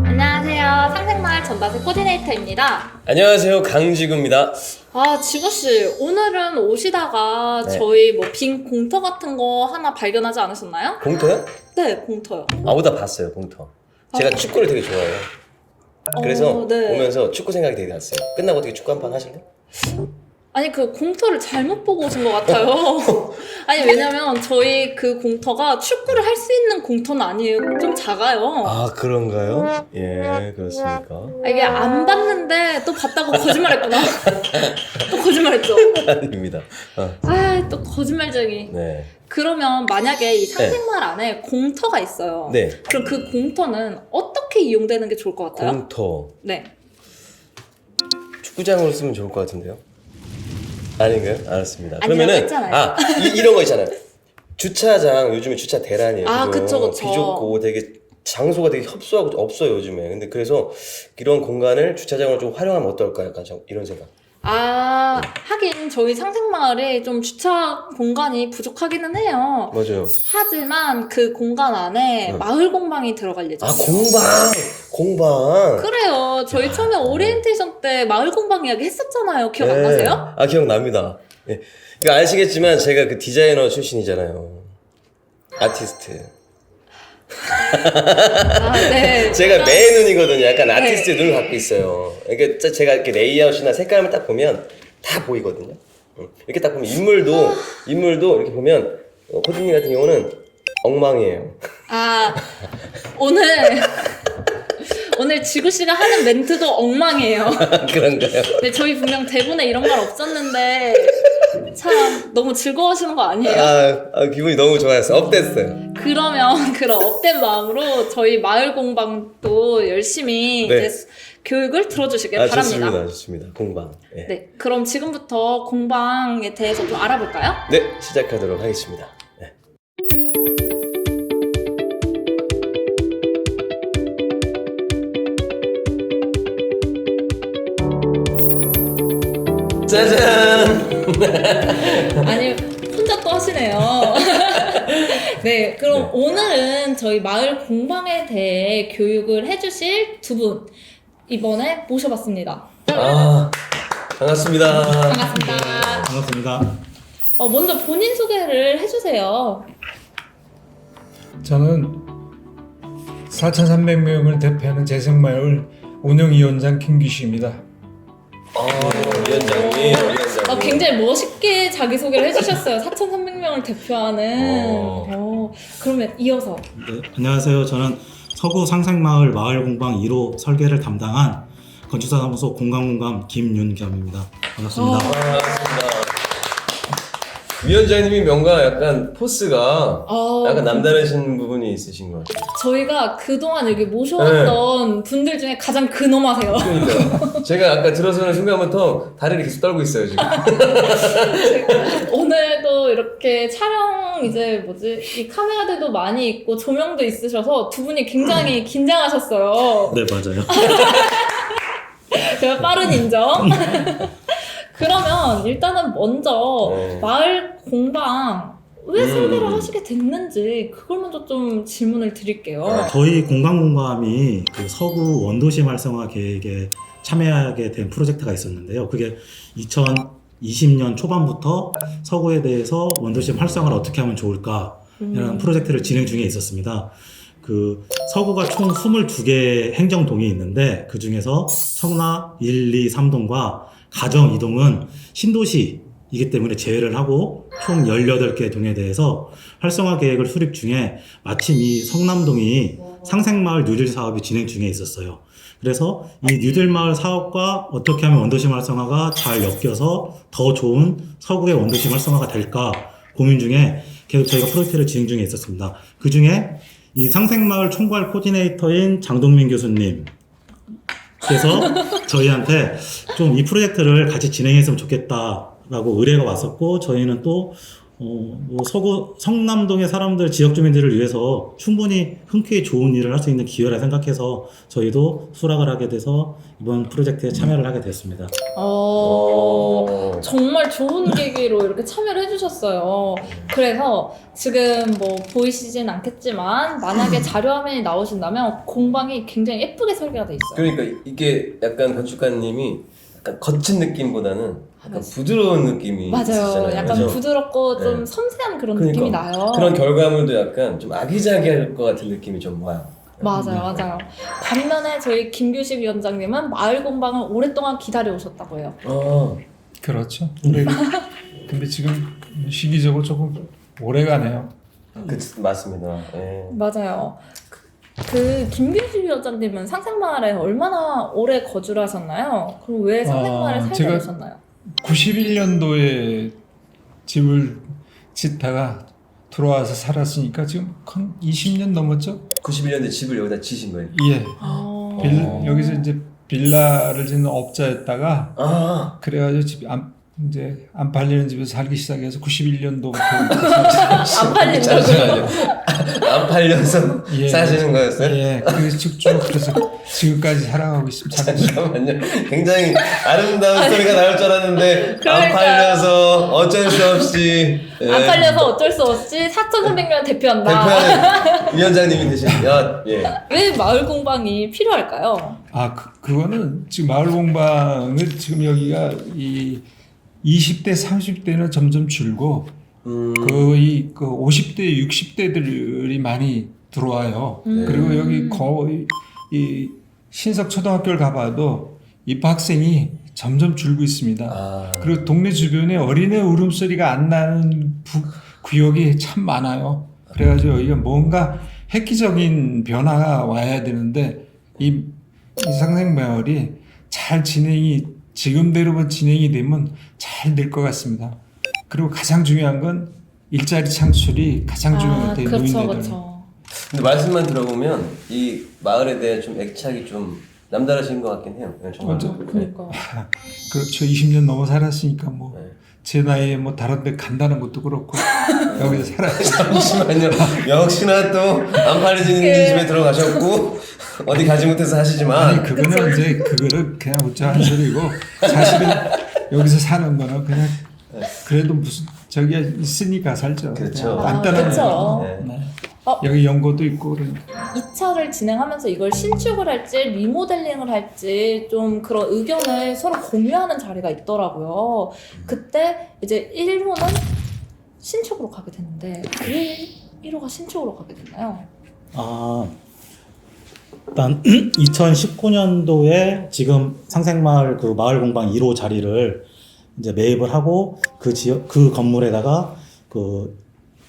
안녕하세요. 상생마을 전다세 코디네이터입니다. 안녕하세요, 강지구입니다. 지구씨, 오늘은 오시다가 네. 저희 뭐 빈 공터 같은 거 하나 발견하지 않으셨나요? 공터요? 네, 공터요. 오다 봤어요, 공터. 제가 축구를 되게 좋아해요. 그래서 네. 오면서 축구 생각이 되게 났어요. 끝나고 어떻게 축구 한 판 하실래요? 아니, 그 공터를 잘못 보고 오신 것 같아요. 아니, 왜냐면 저희 그 공터가 축구를 할 수 있는 공터는 아니에요. 좀 작아요. 그런가요? 예, 그렇습니까? 이게 안 봤는데 또 봤다고 거짓말했구나. 또 거짓말했죠. 아닙니다. 또 거짓말쟁이. 네. 그러면 만약에 이 상생마을 안에 공터가 있어요. 네. 그럼 그 공터는 어떻게 이용되는 게 좋을 것 같아요? 공터. 네. 축구장으로 쓰면 좋을 것 같은데요? 아닌가요? 알았습니다. 아니라고 그러면은 했잖아요. 이런 거 있잖아요. 주차장 요즘에 주차 대란이에요. 그쵸. 비좁고 되게 장소가 되게 협소하고 없어요 요즘에. 근데 그래서 이런 공간을 주차장으로 좀 활용하면 어떨까 약간 이런 생각. 하긴 저희 상생마을에 좀 주차 공간이 부족하기는 해요. 맞아요. 하지만 그 공간 안에 마을 공방이 들어갈 예정이에요. 공방. 그래요. 저희 처음에 오리엔테이션 때 마을 공방 이야기 했었잖아요. 기억 안 나세요? 기억납니다. 예. 그러니까 아시겠지만 제가 그 디자이너 출신이잖아요. 아티스트. 네. 제가 매 눈이거든요. 약간 아티스트의 네. 눈을 갖고 있어요. 그러니까 제가 이렇게 레이아웃이나 색감을 딱 보면 다 보이거든요. 이렇게 딱 보면 인물도 이렇게 보면 코디님 같은 경우는 엉망이에요. 오늘 지구씨가 하는 멘트도 엉망이에요. 그런가요? 네, 저희 분명 대본에 이런 말 없었는데 참 너무 즐거워하시는 거 아니에요? 기분이 너무 좋았어요. 업됐어요. 그러면 그런 업된 마음으로 저희 마을 공방도 열심히 네. 이제 교육을 들어주시길 바랍니다. 좋습니다. 공방. 예. 네, 그럼 지금부터 공방에 대해서 좀 알아볼까요? 네, 시작하도록 하겠습니다. 네. 짜잔! 아니, 혼자 또 하시네요. 네, 그럼 오늘은 저희 마을 공방에 대해 교육을 해주실 두 분 이번에 모셔봤습니다. 반갑습니다. 반갑습니다. 반갑습니다. 먼저 본인 소개를 해주세요. 저는 4,300명을 대표하는 재생마을 운영위원장 김규식입니다. 위원장님. 굉장히 멋있게 자기소개를 해주셨어요. 4,300명을 대표하는. 그러면 이어서. 네, 안녕하세요. 저는 서구 상생마을 마을공방 1호 설계를 담당한 건축사무소 공간공감 김윤겸입니다. 반갑습니다. 반갑습니다. 위원장님이 뭔가 약간 포스가 약간 남다르신 부분이 있으신 것 같아요. 저희가 그동안 여기 모셔왔던 분들 중에 가장 근엄하세요. 그러니까요. 제가 아까 들어서는 순간부터 다리를 계속 떨고 있어요 지금. 오늘도 이렇게 촬영 이 카메라들도 많이 있고 조명도 있으셔서 두 분이 굉장히 긴장하셨어요. 네, 맞아요. 제가 빠른 인정. 그러면 일단은 먼저 마을 공방 왜 설계를 하시게 됐는지 그걸 먼저 좀 질문을 드릴게요. 저희 공간공감이 그 서구 원도시 활성화 계획에 참여하게 된 프로젝트가 있었는데요. 그게 2020년 초반부터 서구에 대해서 원도시 활성화를 어떻게 하면 좋을까라는 프로젝트를 진행 중에 있었습니다. 그 서구가 총 22개 행정동이 있는데 그 중에서 청라 1, 2, 3동과 가정 2동은 신도시이기 때문에 제외를 하고 총 18개 동에 대해서 활성화 계획을 수립 중에 마침 이 성남동이 상생마을 뉴딜 사업이 진행 중에 있었어요. 그래서 이 뉴딜 마을 사업과 어떻게 하면 원도시 활성화가 잘 엮여서 더 좋은 서구의 원도시 활성화가 될까 고민 중에 계속 저희가 프로젝트를 진행 중에 있었습니다. 그 중에 이 상생마을 총괄 코디네이터인 장동민 교수님 그래서 저희한테 좀 이 프로젝트를 같이 진행했으면 좋겠다라고 의뢰가 왔었고 저희는 또 뭐 서구 성남동의 사람들 지역 주민들을 위해서 충분히 흔쾌히 좋은 일을 할 수 있는 기회라 생각해서 저희도 수락을 하게 돼서 이번 프로젝트에 참여를 하게 됐습니다. 정말 좋은 계기로 이렇게 참여를 해주셨어요. 그래서 지금 뭐 보이시진 않겠지만 만약에 자료화면이 나오신다면 공방이 굉장히 예쁘게 설계가 돼 있어요. 그러니까 이게 약간 건축가님이 약간 거친 느낌보다는 약간 부드러운 느낌이 맞아요. 있으시잖아요. 약간 그죠? 부드럽고 좀 네. 섬세한 그런 그러니까 느낌이 나요. 그런 결과물도 약간 좀 아기자기할 것 같은 느낌이 좀 와요. 맞아요. 반면에 저희 김규식 위원장님은 마을 공방을 오랫동안 기다려 오셨다고 해요. 그렇죠. 근데 지금 시기적으로 조금 오래 가네요. 맞습니다. 예. 맞아요. 그 김규식 위원장님은 상생마을에 얼마나 오래 거주를 하셨나요? 그리고 왜 상생마을에 살게 제가 되셨나요? 91년도에 집을 짓다가 들어와서 살았으니까 지금 한 20년 넘었죠? 91년대 집을 여기다 지신 거예요? 예. 여기서 이제 빌라를 짓는 업자였다가 그래가지고 이제 안 팔리는 집에서 살기 시작해서 91년도부터 안 팔린다고요? 잠시만요. 안 팔려서 예. 사시는 거였어요? 예. 그래서 쭉 그래서 지금까지 살아가고 있습니다. 잠깐만요. 굉장히 아름다운 스토리가 나올 줄 알았는데 안 그러니까요. 팔려서 어쩔 수 없이 안 팔려서 어쩔 수 없이 4,300명 대표한다. 대표하는 위원장님이 되시면 예. 왜 마을 공방이 필요할까요? 그거는 지금 마을 공방을 지금 여기가 이 20대, 30대는 점점 줄고 거의 그 50대, 60대들이 많이 들어와요. 그리고 여기 거의 이 신석 초등학교를 가봐도 입학생이 점점 줄고 있습니다. 그리고 동네 주변에 어린애 울음소리가 안 나는 구역이 참 많아요. 그래가지고 여기가 뭔가 획기적인 변화가 와야 되는데 이 상생마을이 잘 지금대로만 진행이 되면 잘 될 것 같습니다. 그리고 가장 중요한 건 일자리 창출이 가장 중요한 것 같아요. 노인네들은. 그렇죠. 근데 말씀만 들어보면 이 마을에 대해 좀 애착이 좀 남다르신 것 같긴 해요. 정말. 그러니까. 그렇죠. 20년 넘어 살았으니까 뭐 네. 제 나이에 뭐 다른 데 간다는 것도 그렇고 여기서 살아야죠. 잠시만요. 역시나 또 안 팔리는 집에 들어가셨고 어디 가지 못해서 하시지만 아니 그거는 이제 그거를 그냥 웃자 하는 소리고 사실은 여기서 사는 거는 그냥 그래도 무슨 저기 있으니까 살죠. 그렇죠. 간단한 그렇죠. 거. 네. 여기 연고도 있고 그러니까. 2차를 진행하면서 이걸 신축을 할지 리모델링을 할지 좀 그런 의견을 서로 공유하는 자리가 있더라고요. 그때 이제 1호는 신축으로 가게 됐는데 왜 1호가 신축으로 가게 됐나요? 일단 2019년도에 지금 상생마을 그 마을 공방 1호 자리를 이제 매입을 하고 그 건물에다가 그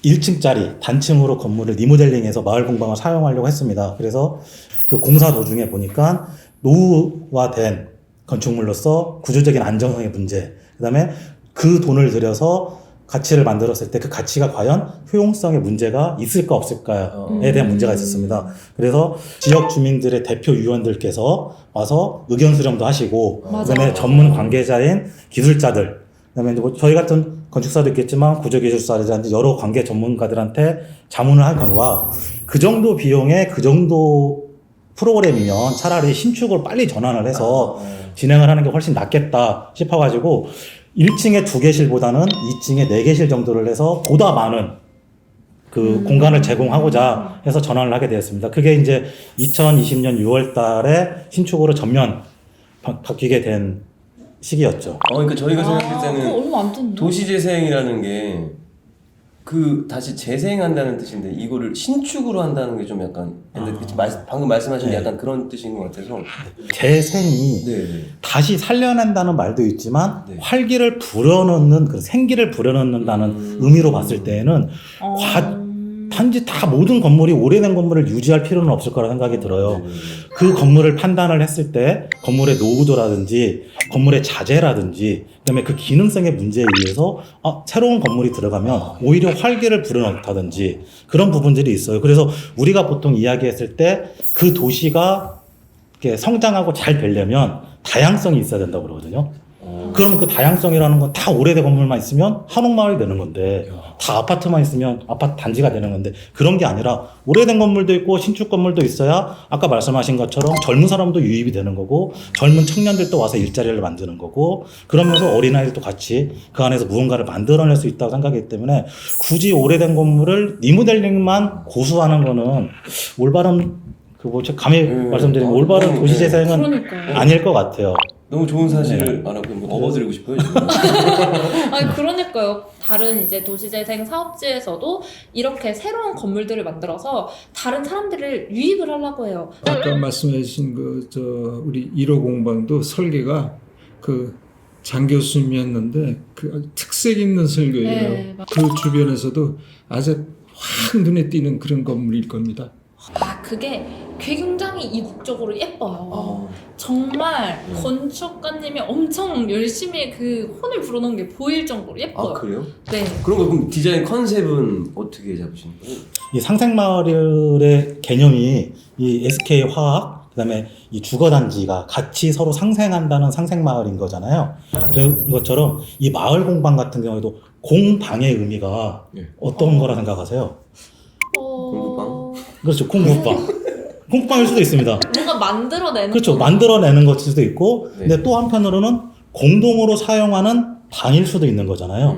1층짜리 단층으로 건물을 리모델링해서 마을 공방을 사용하려고 했습니다. 그래서 그 공사 도중에 보니까 노후화된 건축물로서 구조적인 안정성의 문제, 그다음에 그 돈을 들여서 가치를 만들었을 때 그 가치가 과연 효용성의 문제가 있을까 없을까에 대한 문제가 있었습니다. 그래서 지역 주민들의 대표 위원들께서 와서 의견 수렴도 하시고, 그다음에 전문 관계자인 기술자들, 그다음에 뭐 저희 같은 건축사도 있겠지만 구조기술사라든지 여러 관계 전문가들한테 자문을 할 경우와 그 정도 비용에 그 정도 프로그램이면 차라리 신축을 빨리 전환을 해서 진행을 하는 게 훨씬 낫겠다 싶어가지고 1층에 2개실보다는 2층에 4개실 정도를 해서 보다 많은 그 공간을 제공하고자 해서 전환을 하게 되었습니다. 그게 이제 2020년 6월 달에 신축으로 전면 바뀌게 된 시기였죠. 그러니까 저희가 생각할 그거 때는 얼마 안 됐네. 도시재생이라는 게 그 다시 재생한다는 뜻인데 이거를 신축으로 한다는 게 좀 약간 근데 방금 말씀하신 게 약간 그런 뜻인 것 같아서 재생이 다시 살려낸다는 말도 있지만 활기를 불어넣는 그 생기를 불어넣는다는 의미로 봤을 때에는 단지 다 모든 건물이 오래된 건물을 유지할 필요는 없을 거라 생각이 들어요. 그 건물을 판단을 했을 때 건물의 노후도라든지 건물의 자재라든지 그다음에 그 기능성의 문제에 의해서 새로운 건물이 들어가면 오히려 활기를 불어넣다든지 그런 부분들이 있어요. 그래서 우리가 보통 이야기했을 때 그 도시가 이렇게 성장하고 잘 되려면 다양성이 있어야 된다고 그러거든요. 그러면 그 다양성이라는 건 다 오래된 건물만 있으면 한옥마을이 되는 건데 다 아파트만 있으면 아파트 단지가 되는 건데 그런 게 아니라 오래된 건물도 있고 신축 건물도 있어야 아까 말씀하신 것처럼 젊은 사람도 유입이 되는 거고 젊은 청년들도 와서 일자리를 만드는 거고 그러면서 어린아이들도 같이 그 안에서 무언가를 만들어낼 수 있다고 생각하기 때문에 굳이 오래된 건물을 리모델링만 고수하는 거는 올바른 감히 말씀드리면 올바른 도시재생은 그러니까요. 아닐 것 같아요. 너무 좋은 사실을 알아보고 뭐 업어드리고 싶어요. 지금. 아니 그러니까요. 다른 이제 도시재생 사업지에서도 이렇게 새로운 건물들을 만들어서 다른 사람들을 유입을 하려고 해요. 아까 말씀해주신 우리 1호 공방도 설계가 장 교수님이었는데 아주 특색 있는 설계예요. 네, 그 주변에서도 아주 확 눈에 띄는 그런 건물일 겁니다. 그게 굉장히 이국적으로 예뻐요. 정말 건축가님이 엄청 열심히 그 혼을 불어넣은 게 보일 정도로 예뻐요. 그래요? 네. 그런 거 그럼 디자인 컨셉은 어떻게 잡으시는 거예요? 이 상생마을의 개념이 이 SK 화학 그다음에 이 주거단지가 같이 서로 상생한다는 상생마을인 거잖아요. 그런 것처럼 이 마을 공방 같은 경우에도 공방의 의미가 어떤 거라 생각하세요? 공부방? 그렇죠, 공부방. 공부방일 수도 있습니다. 뭔가 만들어내는 그렇죠, 거. 만들어내는 것일 수도 있고, 네. 근데 또 한편으로는 공동으로 사용하는 방일 수도 있는 거잖아요.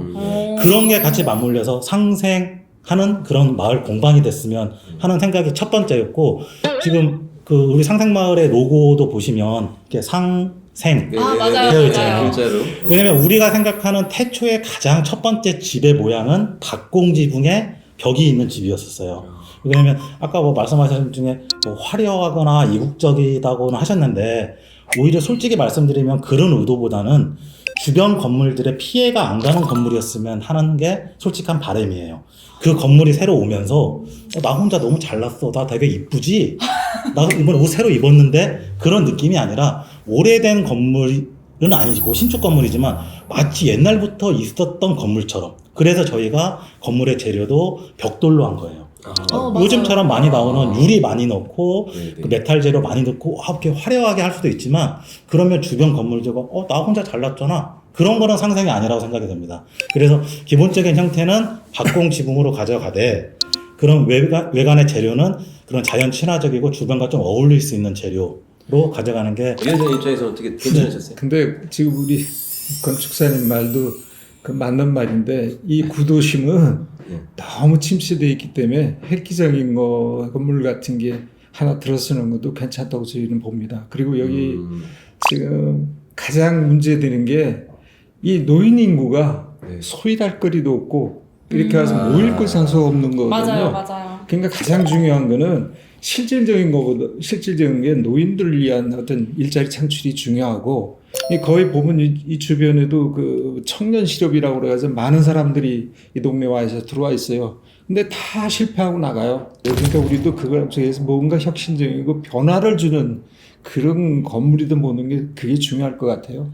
그런 게 같이 맞물려서 상생하는 그런 마을 공방이 됐으면 하는 생각이 첫 번째였고, 지금 우리 상생마을의 로고도 보시면 이렇게 상생. 맞아요, 되어 있잖아요. 글자로. 왜냐면 우리가 생각하는 태초의 가장 첫 번째 집의 모양은 박공지붕에 벽이 있는 집이었었어요. 왜냐면 아까 말씀하신 중에 화려하거나 이국적이다고는 하셨는데 오히려 솔직히 말씀드리면 그런 의도보다는 주변 건물들의 피해가 안 가는 건물이었으면 하는 게 솔직한 바람이에요. 그 건물이 새로 오면서 나 혼자 너무 잘났어. 나 되게 이쁘지? 나 이번에 옷 새로 입었는데 그런 느낌이 아니라 오래된 건물은 아니고 신축 건물이지만 마치 옛날부터 있었던 건물처럼 그래서 저희가 건물의 재료도 벽돌로 한 거예요. 요즘처럼 많이 나오는 유리 많이 넣고 그 메탈 재료 많이 넣고 이렇게 화려하게 할 수도 있지만 그러면 주변 건물들과 나 혼자 잘났잖아. 그런 거는 상생이 아니라고 생각이 됩니다. 그래서 기본적인 형태는 박공 지붕으로 가져가되 그런 외관의 재료는 그런 자연 친화적이고 주변과 좀 어울릴 수 있는 재료로 가져가는 게 위원장 입장에서 어떻게 괜찮으셨어요? 근데 지금 우리 건축사님 말도 맞는 말인데 이 구도심은 너무 침체되어 있기 때문에 획기적인 건물 같은 게 하나 들어서는 것도 괜찮다고 저희는 봅니다. 그리고 여기 지금 가장 문제되는 게 이 노인 인구가 소일할 거리도 없고 이렇게 와서 모일 곳 장소가 없는 거거든요. 맞아요. 그러니까 가장 중요한 거는 실질적인 게 노인들을 위한 어떤 일자리 창출이 중요하고 거의 보면 이 주변에도 그 청년 실업이라고 그래서 많은 사람들이 이 동네 와서 들어와 있어요. 근데 다 실패하고 나가요. 그러니까 우리도 그걸 위해서 뭔가 혁신적이고 변화를 주는 그런 건물이든 보는 게 그게 중요할 것 같아요.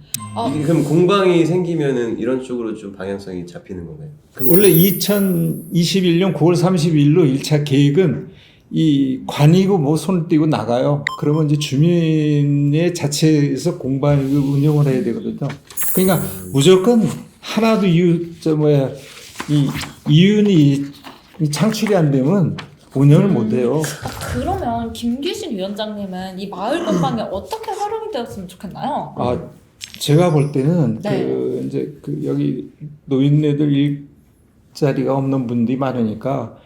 이게 그럼 공방이 생기면은 이런 쪽으로 좀 방향성이 잡히는 건가요? 원래 2021년 9월 30일로 1차 계획은 이 관이고 손을 떼고 나가요. 그러면 이제 주민의 자체에서 공방을 운영을 해야 되거든요. 그러니까 무조건 하나도 이윤이 창출이 안 되면 운영을 못 해요. 그러면 김기신 위원장님은 이 마을 건방에 어떻게 활용이 되었으면 좋겠나요? 제가 볼 때는 네. 여기 노인네들 일자리가 없는 분들이 많으니까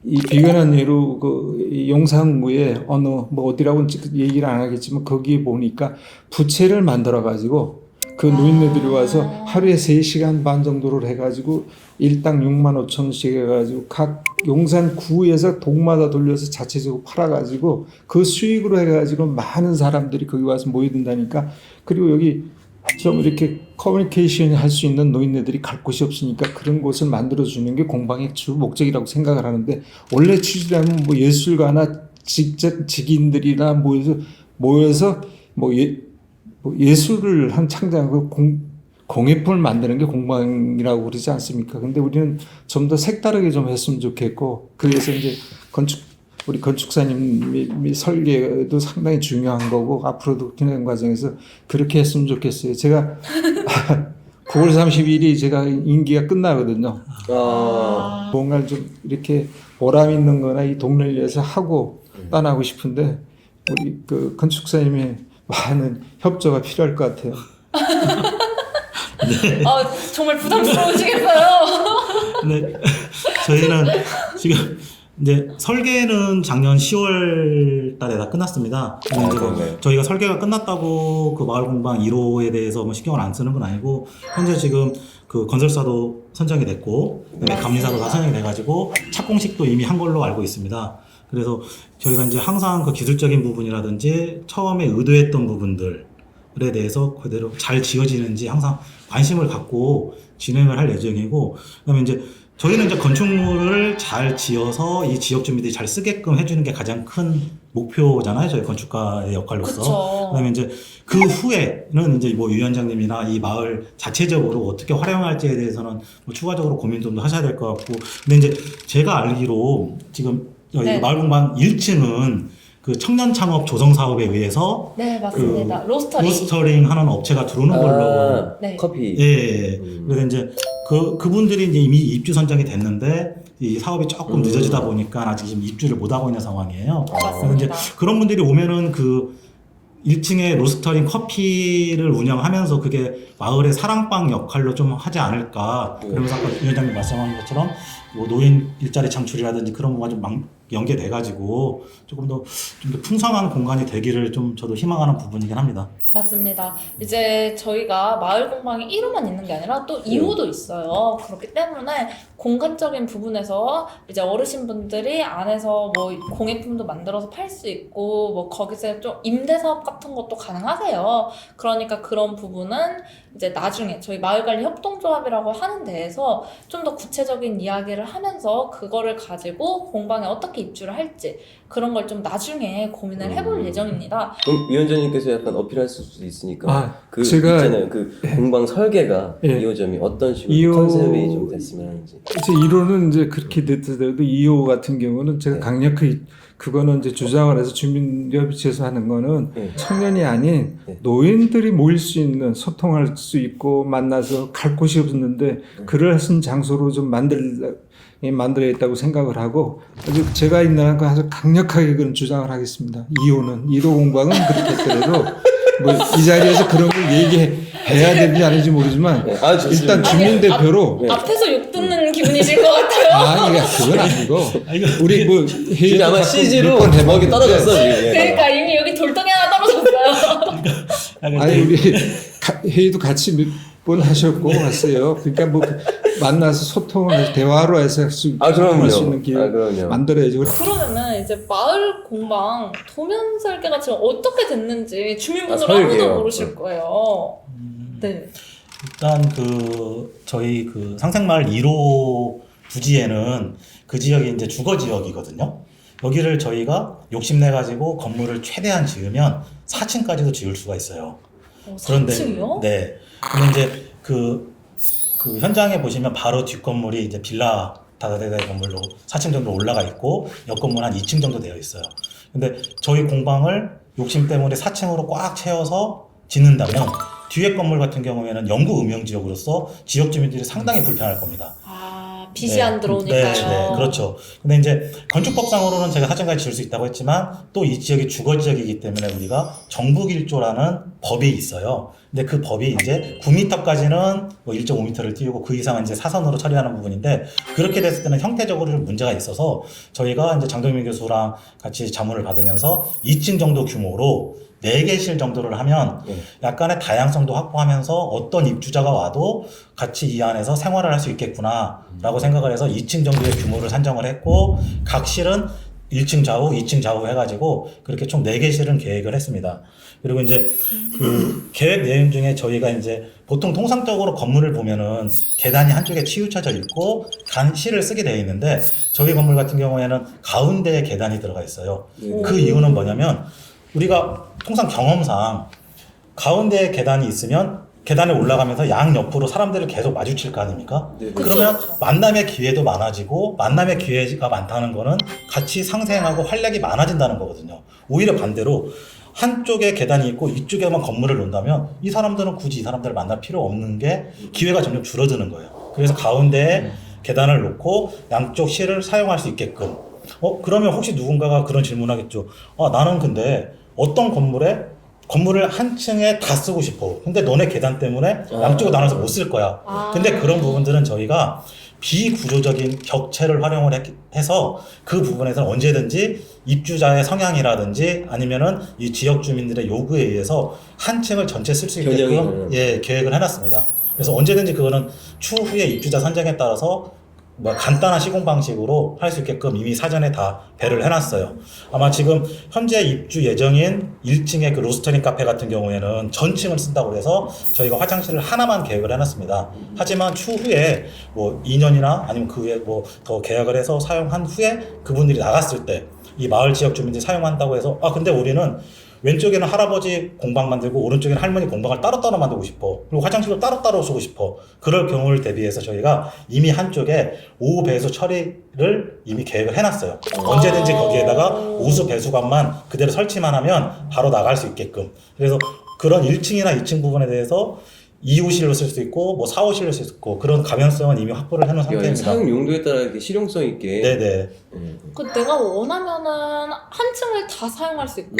이 비근한 예로 이 용산구에 어디라고는 얘기를 안 하겠지만 거기에 보니까 부채를 만들어 가지고 그 노인네들이 와서 하루에 3시간 반 정도를 해가지고 일당 6만 5천 원씩 해가지고 각 용산구에서 동마다 돌려서 자체적으로 팔아가지고 그 수익으로 해가지고 많은 사람들이 거기 와서 모여든다니까. 그리고 여기 좀 이렇게 커뮤니케이션 할 수 있는 노인네들이 갈 곳이 없으니까 그런 곳을 만들어주는 게 공방의 주 목적이라고 생각을 하는데 원래 취지라면 예술가나 직인들이나 모여서 예술을 한 창작하고 공예품을 만드는 게 공방이라고 그러지 않습니까? 근데 우리는 좀 더 색다르게 좀 했으면 좋겠고 그래서 이제 건축 우리 건축사님이 설계도 상당히 중요한 거고 앞으로도 진행 과정에서 그렇게 했으면 좋겠어요. 제가 9월 30일이 제가 임기가 끝나거든요. 뭔가 좀 이렇게 보람 있는 거나 이 동네를 위해서 하고 떠나고 싶은데 우리 그 건축사님의 많은 협조가 필요할 것 같아요. 정말 부담스러우시겠어요. 근데 저희는 지금 이제 설계는 작년 10월 달에 다 끝났습니다. 근데 이제 뭐 저희가 설계가 끝났다고 그 마을 공방 1호에 대해서 뭐 신경을 안 쓰는 건 아니고 현재 지금 그 건설사도 선정이 됐고 그다음에 감리사도 다 선정이 돼가지고 착공식도 이미 한 걸로 알고 있습니다. 그래서 저희가 이제 항상 그 기술적인 부분이라든지 처음에 의도했던 부분들에 대해서 그대로 잘 지어지는지 항상 관심을 갖고 진행을 할 예정이고, 그다음에 이제 저희는 이제 건축물을 잘 지어서 이 지역 주민들이 잘 쓰게끔 해주는 게 가장 큰 목표잖아요. 저희 건축가의 역할로서. 그쵸. 그다음에 이제 그 후에는 이제 뭐 위원장님이나 이 마을 자체적으로 어떻게 활용할지에 대해서는 뭐 추가적으로 고민 좀 더 하셔야 될 것 같고. 근데 이제 제가 알기로 지금 네. 마을 공방 1층은 그 청년 창업 조성 사업에 의해서 네, 맞습니다. 그 로스터링 하는 업체가 들어오는 걸로. 네. 커피. 예. 그래서 이제 그분들이 이제 이미 입주 선정이 됐는데 이 사업이 조금 늦어지다 보니까 아직 지금 입주를 못 하고 있는 상황이에요. 그래서 이제 그런 분들이 오면은 그 1층에 로스터링 커피를 운영하면서 그게 마을의 사랑방 역할로 좀 하지 않을까. 그러면서 아까 위원장님 말씀하신 것처럼 뭐 노인 일자리 창출이라든지 그런 부분과 좀 연계돼가지고 조금 더 풍성한 공간이 되기를 좀 저도 희망하는 부분이긴 합니다. 맞습니다. 이제 저희가 마을 공방이 1호만 있는 게 아니라 또 2호도 있어요. 그렇기 때문에 공간적인 부분에서 이제 어르신분들이 안에서 뭐 공예품도 만들어서 팔 수 있고 뭐 거기서 좀 임대 사업 같은 것도 가능하세요. 그러니까 그런 부분은 이제 나중에 저희 마을관리 협동조합이라고 하는 데에서 좀 더 구체적인 이야기를 하면서 그거를 가지고 공방에 어떻게 입주를 할지 그런 걸 좀 나중에 고민을 해볼 예정입니다. 그럼 위원장님께서 약간 어필할 수도 있으니까 그 제가 있잖아요. 그 공방 설계가 예. 2호점이 어떤 식으로 2호 컨셉이 좀 됐으면 하는지. 이제 1호는 이제 그렇게 됐더라도 2호 같은 경우는 제가 강력히 그거는 이제 주장을 해서 주민협의체에서 하는 거는 청년이 아닌 노인들이 모일 수 있는 소통할 수 있고 만나서 갈 곳이 없었는데 그럴 수 있는 장소로 좀 만들어야겠다고 생각을 하고 아주 제가 있는 한 아주 강력하게 그런 주장을 하겠습니다. 2호는 1호 공방은 그렇게 했더라도 뭐 이 자리에서 그런 걸 얘기해야 되는지 아닌지 모르지만 일단 주민 대표로 앞에서 욕 듣는 기분이실 것 같아요. 아니 그건 아니고 우리 뭐 회의 아마 CG로 거기 떨어졌어 지금. 그러니까 이미 여기 돌덩이 하나 떨어졌어요. 아니 우리 회의도 같이 몇 번 하셨고 왔어요. 그러니까 뭐 만나서 소통을 해서 대화로 해서 할 수 있는 기회 만들어야죠. 그러면은 이제 마을 공방 도면 설계가 지금 어떻게 됐는지 주민분들 설계요. 아무도 모르실 거예요. 네. 일단 저희 상생마을 1호 부지에는 그 지역이 이제 주거 지역이거든요. 여기를 저희가 욕심내 가지고 건물을 최대한 지으면 4층까지도 지을 수가 있어요. 그런데 4층이요? 네. 근데 이제 그 현장에 보시면 바로 뒷건물이 이제 빌라 다세대 건물로 4층 정도 올라가 있고 옆 건물 한 2층 정도 되어 있어요. 근데 저희 공방을 욕심 때문에 4층으로 꽉 채워서 짓는다면 뒤에 건물 같은 경우에는 영구 음용 지역으로서 지역 주민들이 상당히 불편할 겁니다. 빛이 안 들어오니까요. 네, 그렇죠. 근데 이제 건축법상으로는 제가 4층까지 지을 수 있다고 했지만 또 이 지역이 주거 지역이기 때문에 우리가 정북1조라는 법이 있어요. 근데 그 법이 이제 9m까지는 뭐 1.5m를 띄우고 그 이상은 이제 사선으로 처리하는 부분인데 그렇게 됐을 때는 형태적으로 좀 문제가 있어서 저희가 이제 장동민 교수랑 같이 자문을 받으면서 2층 정도 규모로 4개실 정도를 하면 약간의 다양성도 확보하면서 어떤 입주자가 와도 같이 이 안에서 생활을 할 수 있겠구나 라고 생각을 해서 2층 정도의 규모를 산정을 했고 각 실은 1층 좌우, 2층 좌우 해가지고 그렇게 총 4개실은 계획을 했습니다. 그리고 이제 그 계획 내용 중에 저희가 이제 보통 통상적으로 건물을 보면은 계단이 한쪽에 치우쳐져 있고 간실을 쓰게 되어 있는데 저희 건물 같은 경우에는 가운데에 계단이 들어가 있어요. 그 이유는 뭐냐면 우리가 통상 경험상 가운데에 계단이 있으면 계단에 올라가면서 양 옆으로 사람들을 계속 마주칠 거 아닙니까? 네. 그쵸, 그러면 그쵸. 만남의 기회도 많아지고 만남의 기회가 많다는 거는 같이 상생하고 활력이 많아진다는 거거든요. 오히려 반대로 한쪽에 계단이 있고 이쪽에만 건물을 놓는다면 이 사람들은 굳이 이 사람들을 만날 필요 없는 게 기회가 점점 줄어드는 거예요. 그래서 가운데에 계단을 놓고 양쪽 실을 사용할 수 있게끔. 그러면 혹시 누군가가 그런 질문하겠죠. 나는 근데 어떤 건물을 한 층에 다 쓰고 싶어. 근데 너네 계단 때문에 양쪽으로 나눠서 못 쓸 거야. 근데 그런 부분들은 저희가 비구조적인 격체를 활용을 해서 그 부분에서는 언제든지 입주자의 성향이라든지 아니면은 이 지역 주민들의 요구에 의해서 한 층을 전체 쓸 수 있게끔 변형이 계획을 해놨습니다. 그래서 언제든지 그거는 추후에 입주자 선정에 따라서 뭐 간단한 시공 방식으로 할 수 있게끔 이미 사전에 다 배를 해놨어요. 아마 지금 현재 입주 예정인 1층의 그 로스터링 카페 같은 경우에는 전층을 쓴다고 해서 저희가 화장실을 하나만 계획을 해놨습니다. 하지만 추후에 뭐 2년이나 아니면 그 후에 뭐 더 계약을 해서 사용한 후에 그분들이 나갔을 때 이 마을 지역 주민들이 사용한다고 해서 근데 우리는 왼쪽에는 할아버지 공방 만들고 오른쪽에는 할머니 공방을 따로따로 만들고 싶어. 그리고 화장실도 따로따로 쓰고 싶어. 그럴 경우를 대비해서 저희가 이미 한쪽에 5배수 처리를 이미 계획을 해놨어요. 언제든지 거기에다가 오수 배수관만 그대로 설치만 하면 바로 나갈 수 있게끔. 그래서 그런 1층이나 2층 부분에 대해서 2호실로 쓸 수 있고 뭐 4호실로 쓸 수 있고 그런 가변성은 이미 확보를 해놓은 상태입니다. 사용 용도에 따라 이렇게 실용성 있게. 네네. 그 내가 원하면은 한 층을 다 사용할 수 있고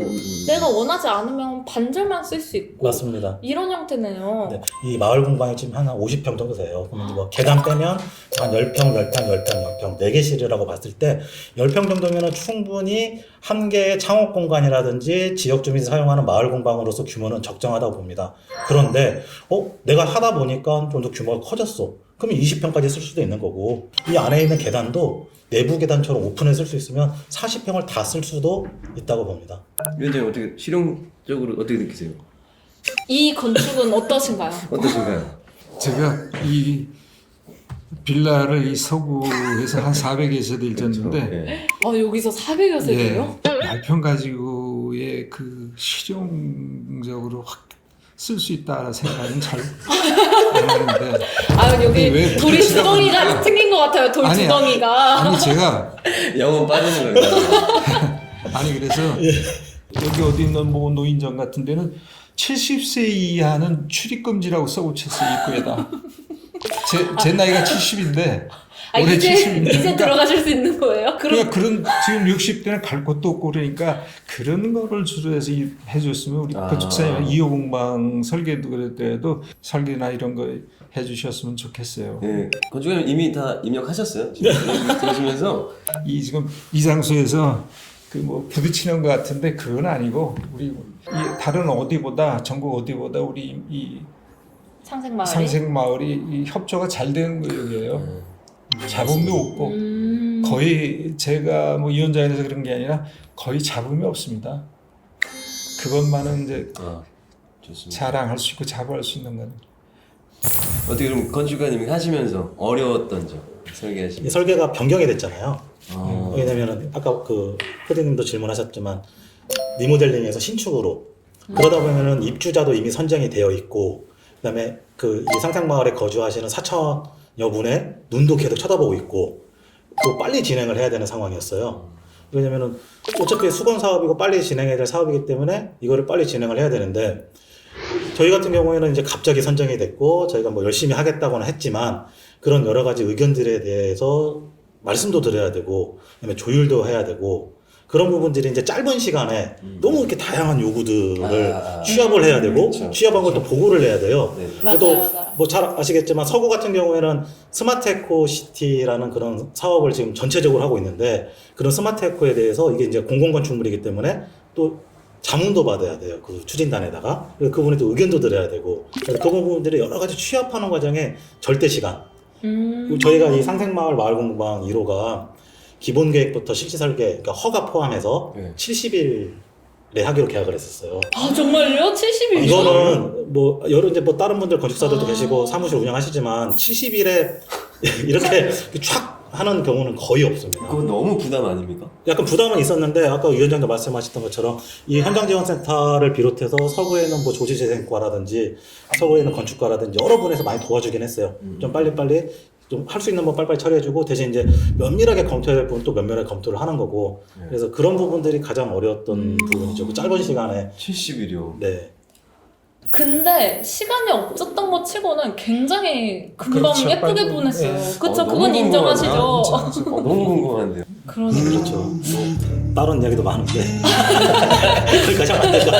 내가 원하지 않으면 반절만 쓸 수 있고 맞습니다. 이런 형태네요. 네, 이 마을 공방이 지금 한 50평 정도 돼요. 그러면 이제 뭐 계단 빼면 한 10평, 10평, 10평, 10평, 4개실이라고 봤을 때 10평 정도면은 충분히 한 개의 창업 공간이라든지 지역 주민이 사용하는 마을 공방으로서 규모는 적정하다고 봅니다. 그런데 내가 하다 보니까 좀 더 규모가 커졌어. 그러면 20평까지 쓸 수도 있는 거고 이 안에 있는 계단도 내부 계단처럼 오픈해 쓸 수 있으면 40평을 다 쓸 수도 있다고 봅니다. 위원장님 어떻게 실용적으로 어떻게 느끼세요? 이 건축은 어떠신가요? 어떠신가요? 제가 이 빌라를 이 서구에서 한 400여 세대를 졌는데 네. 여기서 400여 세대요? 말평 가지고의 그 실용적으로 확 쓸 수 있다는 생각은 잘 안 하는데 여기 왜 돌이 그렇지 두덩이가 않나? 생긴 것 같아요. 돌 아니, 두덩이가. 아니 제가 영혼 빠지는 거예요. 아니 그래서 여기 어디 있는 뭐 노인정 같은 데는 70세 이하는 출입금지라고 써붙였어요 입구에다. 제 나이가 70인데 올해 이제 70인데 들어가실 수 있는 거예요? 그러니까 그런 지금 60대는 갈 곳도 없고 그러니까 그런 거를 주로 해서 해줬으면 우리 건축사님 2호 공방 설계도 그럴 때도 설계나 이런 거 해주셨으면 좋겠어요. 네. 건축가님 이미 다 입력하셨어요? 지금 들으시면서 이 지금 이 장소에서 그 뭐 부딪히는 것 같은데 그건 아니고 우리 이 다른 어디보다 전국 어디보다 우리 이 상생마을이? 상생마을이 이 협조가 잘 되는 구역이에요. 잡음도 없고 거의 제가 뭐 위원장에서 그런 게 아니라 거의 잡음이 없습니다. 그것만은 이제 좋습니다. 자랑할 수 있고 자부할 수 있는 건. 어떻게 그럼 건축가님이 하시면서 어려웠던 점 이 설계하시면 설계가 변경이 됐잖아요. 왜냐면은 아까 그 PD님도 질문하셨지만 리모델링에서 신축으로 그러다 보면은 입주자도 이미 선정이 되어 있고 그다음에 그 이 상상마을에 거주하시는 4천여 분의 눈도 계속 쳐다보고 있고 또 빨리 진행을 해야 되는 상황이었어요. 왜냐면은 어차피 수건 사업이고 빨리 진행해야 될 사업이기 때문에 이거를 빨리 진행을 해야 되는데 저희 같은 경우에는 이제 갑자기 선정이 됐고 저희가 뭐 열심히 하겠다고는 했지만 그런 여러 가지 의견들에 대해서 말씀도 드려야 되고 그다음에 조율도 해야 되고 그런 부분들이 이제 짧은 시간에 너무 이렇게 다양한 요구들을 취합을 해야 되고 그렇죠. 취합한 걸 또 보고를 해야 돼요. 네. 맞아요. 뭐 잘 아시겠지만 서구 같은 경우에는 스마트에코 시티라는 그런 사업을 지금 전체적으로 하고 있는데 그런 스마트에코에 대해서 이게 이제 공공건축물이기 때문에 또 자문도 받아야 돼요. 그 추진단에다가. 그리고 그분이 또 의견도 드려야 되고. 그래서 그 부분들이 여러 가지 취합하는 과정에 절대 시간. 그리고 저희가 이 상생마을 마을공방 1호가 기본 계획부터 실시 설계, 그러니까 허가 포함해서 70일에 하기로 계약을 했었어요. 정말요? 70일이요? 이거는 뭐 여러 이제 뭐 다른 분들 건축사들도 계시고 사무실 운영하시지만 70일에 이렇게 쫙 하는 경우는 거의 없습니다. 그건 너무 부담 아닙니까? 약간 부담은 있었는데 아까 위원장도 말씀하셨던 것처럼 이 현장지원센터를 비롯해서 서구에는 뭐 조직재생과라든지 서구에는 건축과라든지 여러 분에서 많이 도와주긴 했어요. 좀 빨리빨리 좀 할 수 있는 건 빨리빨리 처리해주고 대신 이제 면밀하게 검토해야 될 부분 또 면밀하게 검토를 하는 거고 그래서 그런 부분들이 가장 어려웠던 부분이죠. 그 짧은 시간에 70일이요. 네. 근데 시간이 없었던 것 치고는 굉장히 금방 그렇죠. 예쁘게 빨리. 보냈어요. 네. 그쵸? 너무 그건 인정하시죠? 너무 궁금한데요. 그러니까. 그렇죠. 다른 이야기도 많은데 거기까지 안 된다.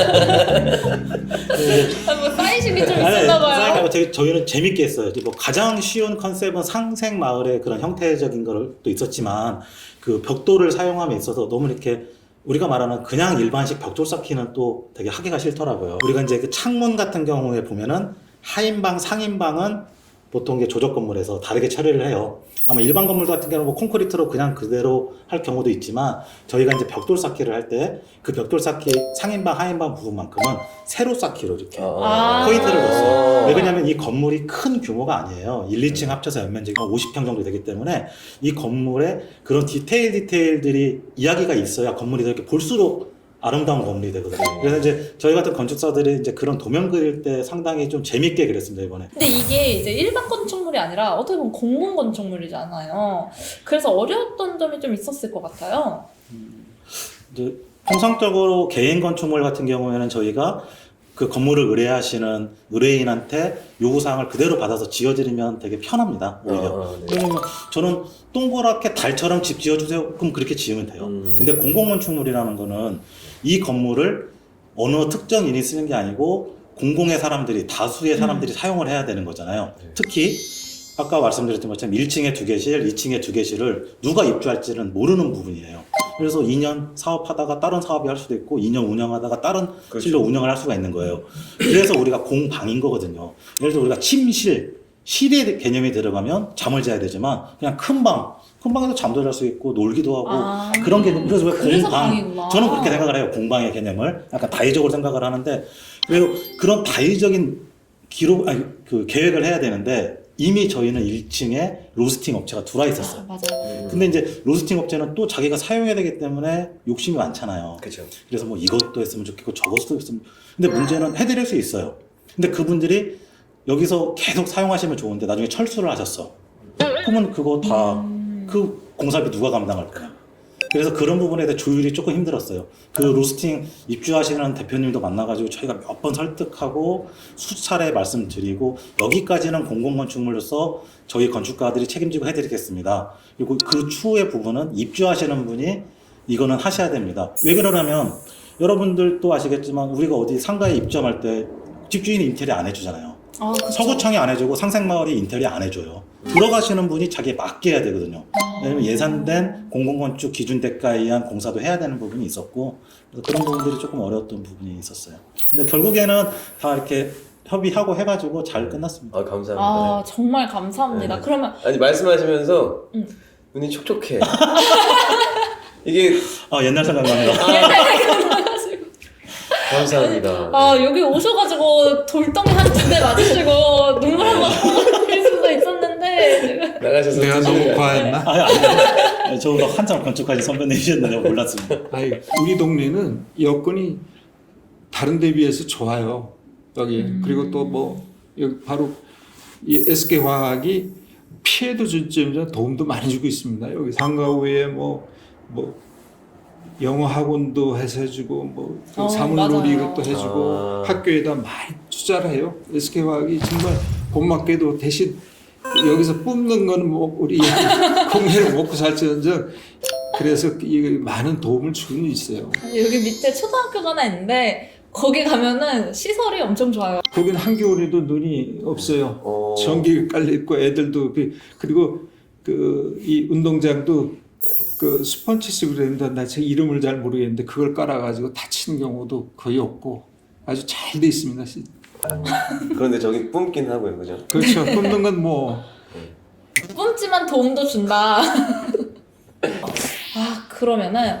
뭐 사이식이 좀 아니, 있었나 봐요. 사이즈가 되게 저희는 재밌게 했어요. 이제 뭐 가장 쉬운 컨셉은 상생 마을의 그런 형태적인 것도 있었지만 그 벽돌을 사용함에 있어서 너무 이렇게 우리가 말하는 그냥 일반식 벽돌 쌓기는 또 되게 하기가 싫더라고요. 우리가 이제 그 창문 같은 경우에 보면은 하인방, 상인방은 보통 이게 조적 건물에서 다르게 처리를 해요. 아마 일반 건물 같은 경우는 뭐 콘크리트로 그냥 그대로 할 경우도 있지만 저희가 이제 벽돌 쌓기를 할 때 그 벽돌 쌓기 상인방, 하인방 부분만큼은 세로 쌓기로 이렇게 포인트를 줬어요. 왜 그러냐면 이 건물이 큰 규모가 아니에요. 1, 2층 합쳐서 연면적이 50평 정도 되기 때문에 이 건물에 그런 디테일들이 이야기가 있어야 건물이 이렇게 볼수록 아름다운 건물이 되거든요. 그래서 이제 저희 같은 건축사들이 이제 그런 도면 그릴 때 상당히 좀 재밌게 그렸습니다, 이번에. 근데 이게 이제 일반 건축물이 아니라 어떻게 보면 공공 건축물이잖아요. 그래서 어려웠던 점이 좀 있었을 것 같아요. 이제 통상적으로 개인 건축물 같은 경우에는 저희가 그 건물을 의뢰하시는 의뢰인한테 요구사항을 그대로 받아서 지어드리면 되게 편합니다, 오히려. 네. 왜냐면 저는 동그랗게 달처럼 집 지어주세요. 그럼 그렇게 지으면 돼요. 근데 공공건축물이라는 거는 이 건물을 어느 특정인이 쓰는 게 아니고 공공의 사람들이, 다수의 사람들이 사용을 해야 되는 거잖아요. 특히 아까 말씀드렸던 것처럼 1층에 2개실, 2층에 2개실을 누가 입주할지는 모르는 부분이에요. 그래서 2년 사업하다가 다른 사업이 할 수도 있고 2년 운영하다가 다른 실로 운영을 할 수가 있는 거예요. 그래서 우리가 공방인 거거든요. 예를 들어 우리가 침실, 실의 개념이 들어가면 잠을 자야 되지만 그냥 큰 방에서 잠도 잘 수 있고 놀기도 하고 그런 개념. 그래서 왜 그래서 공방? 방이구나. 저는 그렇게 생각을 해요. 공방의 개념을 약간 다의적으로 생각을 하는데 그리고 그런 다의적인 그 계획을 해야 되는데 이미 저희는 1층에 로스팅 업체가 들어와 있었어요. 맞아요. 근데 이제 로스팅 업체는 또 자기가 사용해야 되기 때문에 욕심이 많잖아요. 그렇죠. 그래서 뭐 이것도 했으면 좋겠고 저것도 했으면. 근데 문제는 해드릴 수 있어요. 근데 그분들이 여기서 계속 사용하시면 좋은데 나중에 철수를 하셨어. 그러면 그거 다 그 공사비 누가 감당할 거야? 그래서 그런 부분에 대해 조율이 조금 힘들었어요. 그 로스팅 입주하시는 대표님도 만나가지고 저희가 몇 번 설득하고 수차례 말씀드리고 여기까지는 공공건축물로서 저희 건축가들이 책임지고 해드리겠습니다. 그리고 그 추후의 부분은 입주하시는 분이 이거는 하셔야 됩니다. 왜 그러냐면 여러분들도 아시겠지만 우리가 어디 상가에 입점할 때 집주인이 인테리어 안 해주잖아요. 그쵸. 서구청이 안 해주고 상생마을이 인테리어 안 해줘요. 들어가시는 분이 자기에 맞게 해야 되거든요. 왜냐면 예산된 공공건축 기준 대가에 의한 공사도 해야 되는 부분이 있었고 그래서 그런 부분들이 조금 어려웠던 부분이 있었어요. 근데 결국에는 다 이렇게 협의하고 해가지고 잘 끝났습니다. 감사합니다. 정말 감사합니다. 네. 그러면 아니 말씀하시면서 눈이 촉촉해. 이게 옛날 생각납니다. 감사합니다. 여기 오셔가지고 돌덩이 한 2대 맞으시고 눈물 한 번 흘릴 수도 있었는데 나가셔서 내가 너무 과했나? 아니, 저보다 한참 건축하신 선배님이셨는데 몰랐습니다. 아니, 우리 동네는 여건이 다른 데 비해서 좋아요. 여기 그리고 또 뭐 여기 바로 이 SK화학이 피해도 줄지언정 도움도 많이 주고 있습니다. 여기 상가후에 뭐 영어 학원도 해주고 뭐 사물놀이 맞아요. 것도 해주고 학교에다 많이 투자를 해요. SK화학이 정말 고맙게도 대신 여기서 뿜는 거는 뭐 우리 공해를 먹고 살지언정 그래서 이 많은 도움을 주고 있어요. 여기 밑에 초등학교가 하나 있는데 거기 가면은 시설이 엄청 좋아요. 거기는 한겨울에도 눈이 없어요. 전기가 깔려 있고 애들도 그리고 그 이 운동장도 그 스펀지식으로 된다. 나 제 이름을 잘 모르겠는데 그걸 깔아가지고 다치는 경우도 거의 없고 아주 잘 돼 있습니다. 그런데 저기 뿜긴 하고요, 그죠? 그렇죠. 뿜는 건 뭐 뿜지만 도움도 준다. 그러면은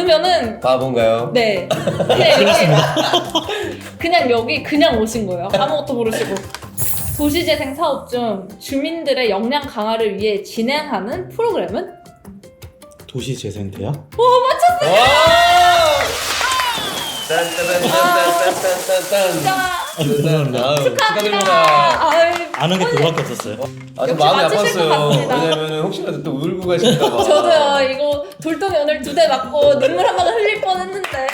모르면은 바본가요? 네 그냥 여기 그냥 오신 거예요. 아무것도 모르시고. 도시재생 사업 중 주민들의 역량 강화를 위해 진행하는 프로그램은? 도시재생대학? 짠짜잔짠짠짠짠짠. 축하드립니다. 아유, 아는 게 그거밖에 없었어요. 아, 저 역시 마음이 맞추실 것 아팠어요. 같습니다. 왜냐면 혹시라도 또 울고 가실까봐. 저도요. 이거 돌덩이 오늘 2대 맞고 눈물 한 방울 흘릴 뻔했는데.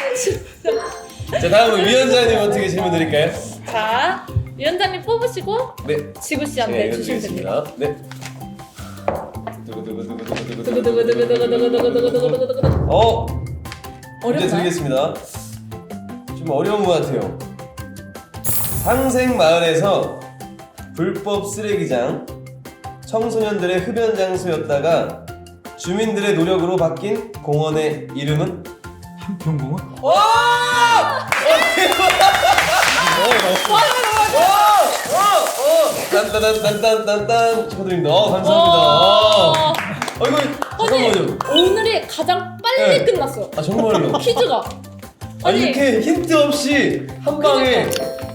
자, 다음은 위원장님 어떻게 질문 드릴까요? 자, 위원장님 뽑으시고 네. 지구 씨한테 네, 주시면 됩니다. 네. 두구두구두구두구두구두구두구두구두구두구두구두구두구두구. 문제 어렵나요? 드리겠습니다. 좀 어려운 것 같아요. 상생 마을에서 불법 쓰레기장, 청소년들의 흡연 장소였다가 주민들의 노력으로 바뀐 공원의 이름은? 한평공원? 딴딴딴딴딴딴 축하드립니다. 감사합니다. 와. 이거 아니, 잠깐만요. 오늘이 가장 빨리 네. 끝났어요. 아 정말요? 퀴즈가. 이렇게 힌트 없이 한 방에.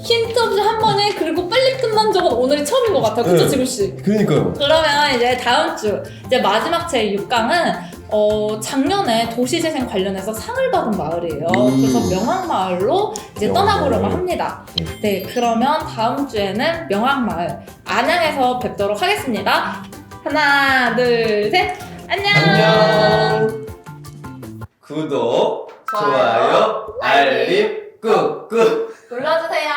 힌트 없이 한 번에 그리고 빨리 끝난 적은 오늘이 처음인 것 같아요. 그쵸, 네. 지구 씨? 그러니까요. 그러면 이제 다음 주 이제 마지막 제 6강은 작년에 도시재생 관련해서 상을 받은 마을이에요. 그래서 명왕마을로 이제 명왕마을. 떠나보려고 합니다. 네, 그러면 다음 주에는 명왕마을 안양에서 뵙도록 하겠습니다. 하나, 둘, 셋, 안녕. 안녕. 구독, 좋아요, 알림 꾹꾹. 눌러주세요.